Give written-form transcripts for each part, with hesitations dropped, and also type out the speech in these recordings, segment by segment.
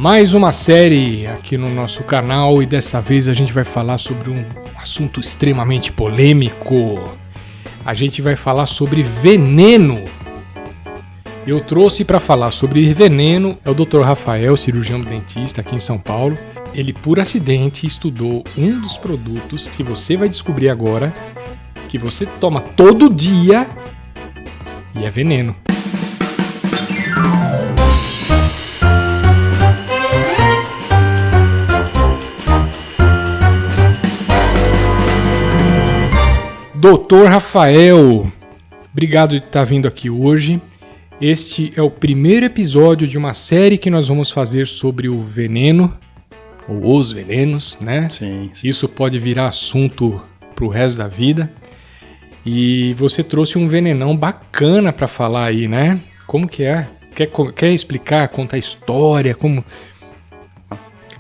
Mais uma série aqui no nosso canal e dessa vez a gente vai falar sobre um assunto extremamente polêmico. A gente vai falar sobre veneno. Eu trouxe para falar sobre veneno é o Dr. Rafael, cirurgião dentista aqui em São Paulo. Ele, por acidente, estudou um dos produtos que você vai descobrir agora, que você toma todo dia e é veneno. Doutor Rafael, obrigado de estar vindo aqui hoje. Este é o primeiro episódio de uma série que nós vamos fazer sobre o veneno, ou os venenos, né? Sim. Isso pode virar assunto para o resto da vida. E você trouxe um venenão bacana para falar aí, né? Como que é? Quer explicar, contar a história? Como...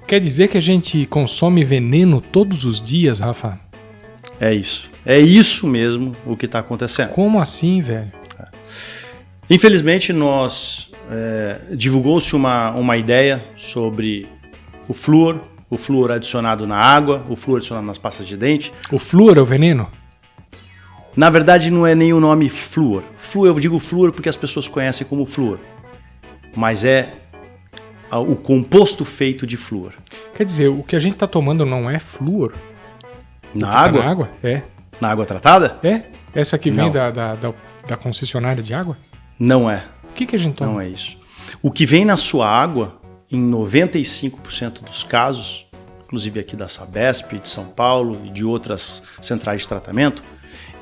Quer dizer que a gente consome veneno todos os dias, Rafa? É isso. É isso mesmo o que está acontecendo. Como assim, velho? Infelizmente, divulgou-se uma ideia sobre o flúor adicionado na água, o flúor adicionado nas pastas de dente. O flúor é o veneno? Na verdade, não é nem o nome flúor. Eu digo flúor porque as pessoas conhecem como flúor. Mas é o composto feito de flúor. Quer dizer, o que a gente está tomando não é flúor? Na água? Na água? É. Na água tratada? É? Essa que vem Não. da concessionária de água? Não é. O que a gente toma? Não é isso. O que vem na sua água, em 95% dos casos, inclusive aqui da Sabesp, de São Paulo e de outras centrais de tratamento,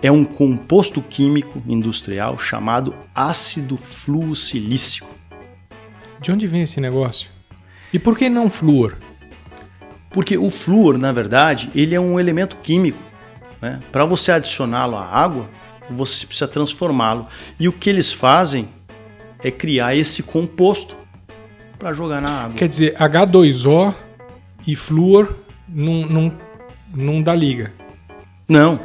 é um composto químico industrial chamado ácido fluosilícico. De onde vem esse negócio? E por que não flúor? Porque o flúor, na verdade, ele é um elemento químico. Né? Para você adicioná-lo à água, você precisa transformá-lo. E o que eles fazem é criar esse composto para jogar na água. Quer dizer, H2O e flúor não dá liga. Não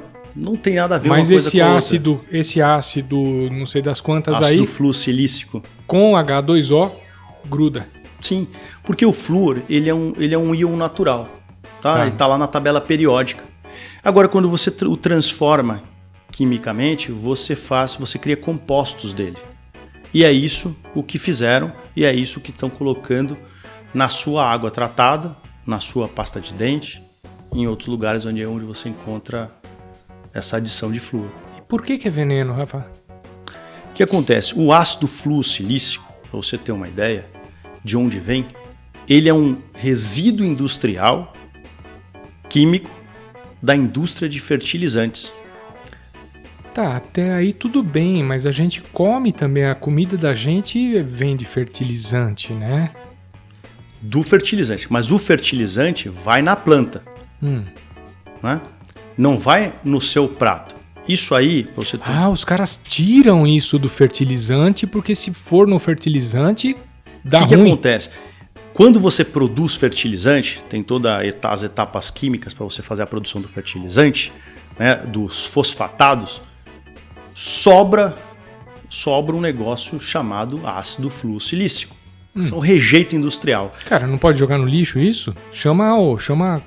tem nada a ver Mas uma coisa com a outra. esse ácido, não sei das quantas Ácido aí, fluosilícico. com H2O, gruda. Sim, porque o flúor ele é um íon natural. Tá? Ele está lá na tabela periódica. Agora, quando você o transforma quimicamente, você cria compostos dele. E é isso o que fizeram e é isso que estão colocando na sua água tratada, na sua pasta de dente, em outros lugares onde você encontra essa adição de flúor. E por que é veneno, Rafa? O que acontece? O ácido fluosilícico, para você ter uma ideia de onde vem, ele é um resíduo industrial químico da indústria de fertilizantes. Tá, até aí tudo bem, mas a gente come também, a comida da gente vem de fertilizante, né? Do fertilizante, mas o fertilizante vai na planta, né? Não vai no seu prato. Isso aí, você tem... os caras tiram isso do fertilizante, porque se for no fertilizante, dá ruim. O que acontece? Quando você produz fertilizante, tem todas as etapas químicas para você fazer a produção do fertilizante, né, dos fosfatados, sobra um negócio chamado ácido fluosilícico. Isso é um rejeito industrial. Cara, não pode jogar no lixo isso? Chama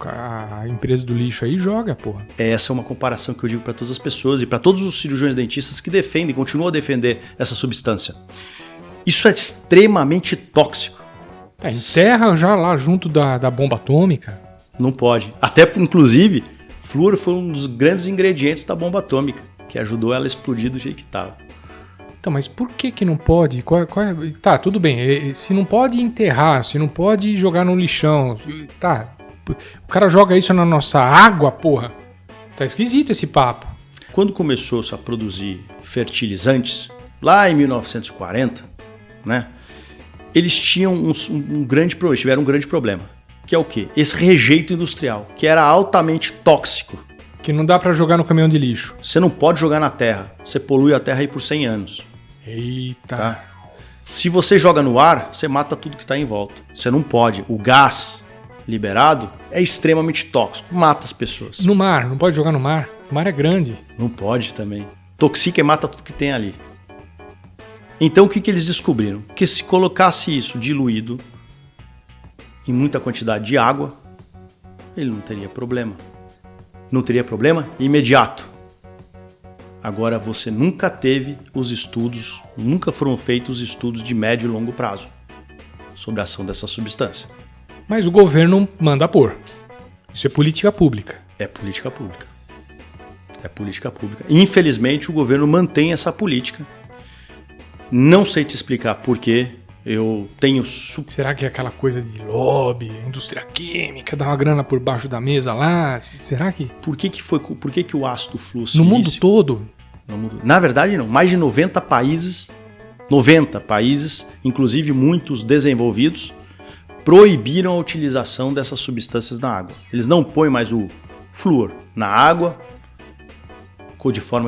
a empresa do lixo aí e joga, porra. Essa é uma comparação que eu digo para todas as pessoas e para todos os cirurgiões dentistas que defendem, continuam a defender essa substância. Isso é extremamente tóxico. Enterra já lá junto da bomba atômica. Não pode. Até, inclusive, flúor foi um dos grandes ingredientes da bomba atômica, que ajudou ela a explodir do jeito que estava. Então, mas por que não pode? Tá, tudo bem. Se não pode enterrar, se não pode jogar no lixão, tá. O cara joga isso na nossa água, porra. Tá esquisito esse papo. Quando começou-se a produzir fertilizantes, lá em 1940, né? Eles tinham tiveram um grande problema, que é o quê? Esse rejeito industrial, que era altamente tóxico. Que não dá pra jogar no caminhão de lixo. Você não pode jogar na terra, você polui a terra aí por 100 anos. Eita. Tá? Se você joga no ar, você mata tudo que está em volta. Você não pode. O gás liberado é extremamente tóxico, mata as pessoas. No mar, não pode jogar no mar. O mar é grande. Não pode também. Toxica e mata tudo que tem ali. Então o que eles descobriram? Que se colocasse isso diluído em muita quantidade de água, ele não teria problema. Não teria problema imediato. Agora, você nunca teve os estudos, nunca foram feitos estudos de médio e longo prazo sobre a ação dessa substância. Mas o governo manda pôr. Isso é política pública. É política pública. É política pública. Infelizmente, o governo mantém essa política. Não sei te explicar por quê. Eu tenho... Será que é aquela coisa de lobby, indústria química, dar uma grana por baixo da mesa lá? Será que... Por que o ácido fluosilício... No mundo todo? Na verdade, não. Mais de 90 países, inclusive muitos desenvolvidos, proibiram a utilização dessas substâncias na água. Eles não põem mais o flúor na água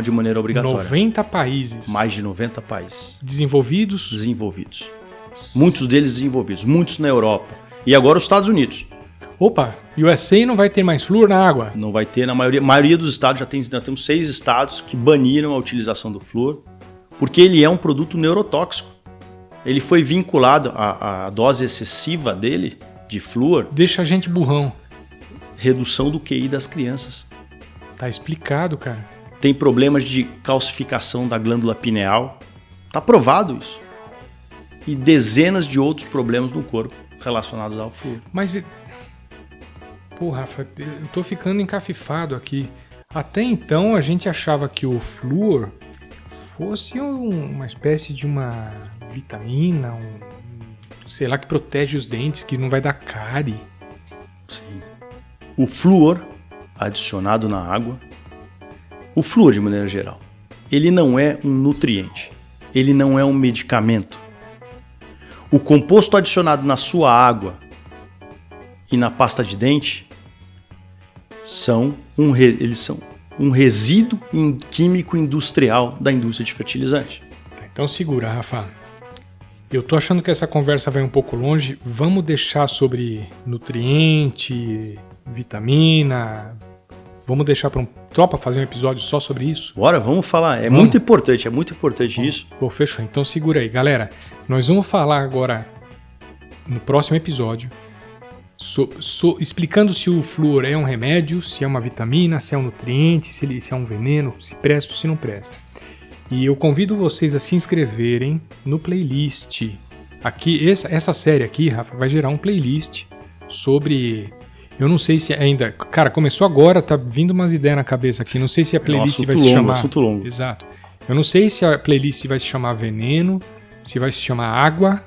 de maneira obrigatória. 90 países. Mais de 90 países. Desenvolvidos? Desenvolvidos. Muitos deles desenvolvidos, muitos na Europa. E agora os Estados Unidos. Opa, USA não vai ter mais flúor na água? Não vai ter, na maioria dos estados, já temos 6 estados que baniram a utilização do flúor, porque ele é um produto neurotóxico. Ele foi vinculado à dose excessiva dele, de flúor. Deixa a gente burrão. Redução do QI das crianças. Tá explicado, cara. Tem problemas de calcificação da glândula pineal. Tá provado isso. E dezenas de outros problemas no corpo relacionados ao flúor. Mas... Pô, Rafa, eu tô ficando encafifado aqui. Até então a gente achava que o flúor fosse uma espécie de uma vitamina, sei lá, que protege os dentes, que não vai dar cárie. Sim. O flúor adicionado na água, o flúor de maneira geral, ele não é um nutriente, ele não é um medicamento. O composto adicionado na sua água e na pasta de dente eles são um resíduo químico industrial da indústria de fertilizante. Então segura, Rafa. Eu tô achando que essa conversa vai um pouco longe. Vamos deixar sobre nutriente, vitamina. Vamos deixar para Tropa fazer um episódio só sobre isso? Bora, vamos falar. Muito importante isso. Pô, fechou. Então segura aí, galera. Nós vamos falar agora no próximo episódio explicando se o flúor é um remédio, se é uma vitamina, se é um nutriente, se é um veneno, se presta ou se não presta. E eu convido vocês a se inscreverem no playlist. Aqui, essa série aqui, Rafa, vai gerar um playlist sobre... Eu não sei se ainda... Cara, começou agora, tá vindo umas ideias na cabeça aqui. Não sei se a playlist vai se chamar... assunto longo. Exato. Eu não sei se a playlist vai se chamar Veneno, se vai se chamar Água,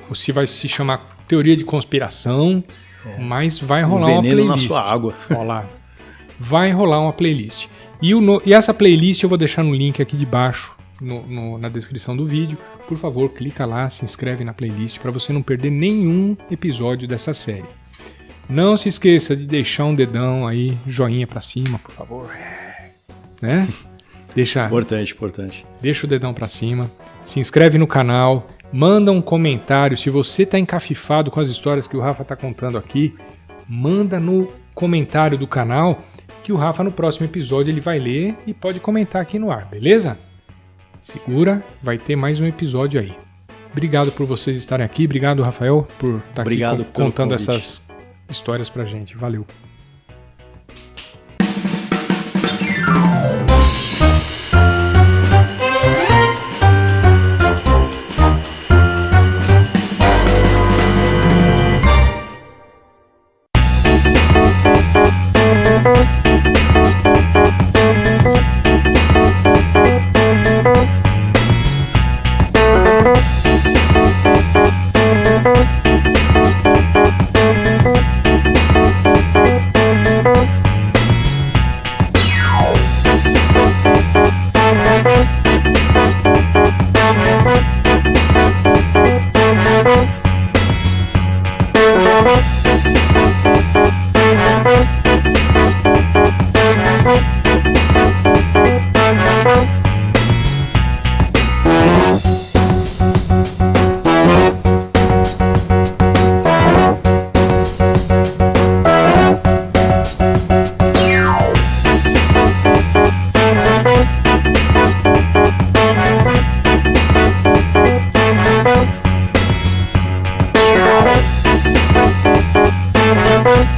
ou se vai se chamar Teoria de Conspiração... Mas vai rolar uma playlist. Veneno na sua água. Vai rolar uma playlist. E essa playlist eu vou deixar no link aqui de baixo, na descrição do vídeo. Por favor, clica lá, se inscreve na playlist para você não perder nenhum episódio dessa série. Não se esqueça de deixar um dedão aí, joinha para cima, por favor. Né? Importante. Deixa o dedão para cima. Se inscreve no canal. Manda um comentário. Se você está encafifado com as histórias que o Rafa está contando aqui, manda no comentário do canal que o Rafa no próximo episódio ele vai ler e pode comentar aqui no ar, beleza? Segura, vai ter mais um episódio aí. Obrigado por vocês estarem aqui. Obrigado, Rafael, por estar aqui contando essas histórias pra gente. Valeu. Tchau.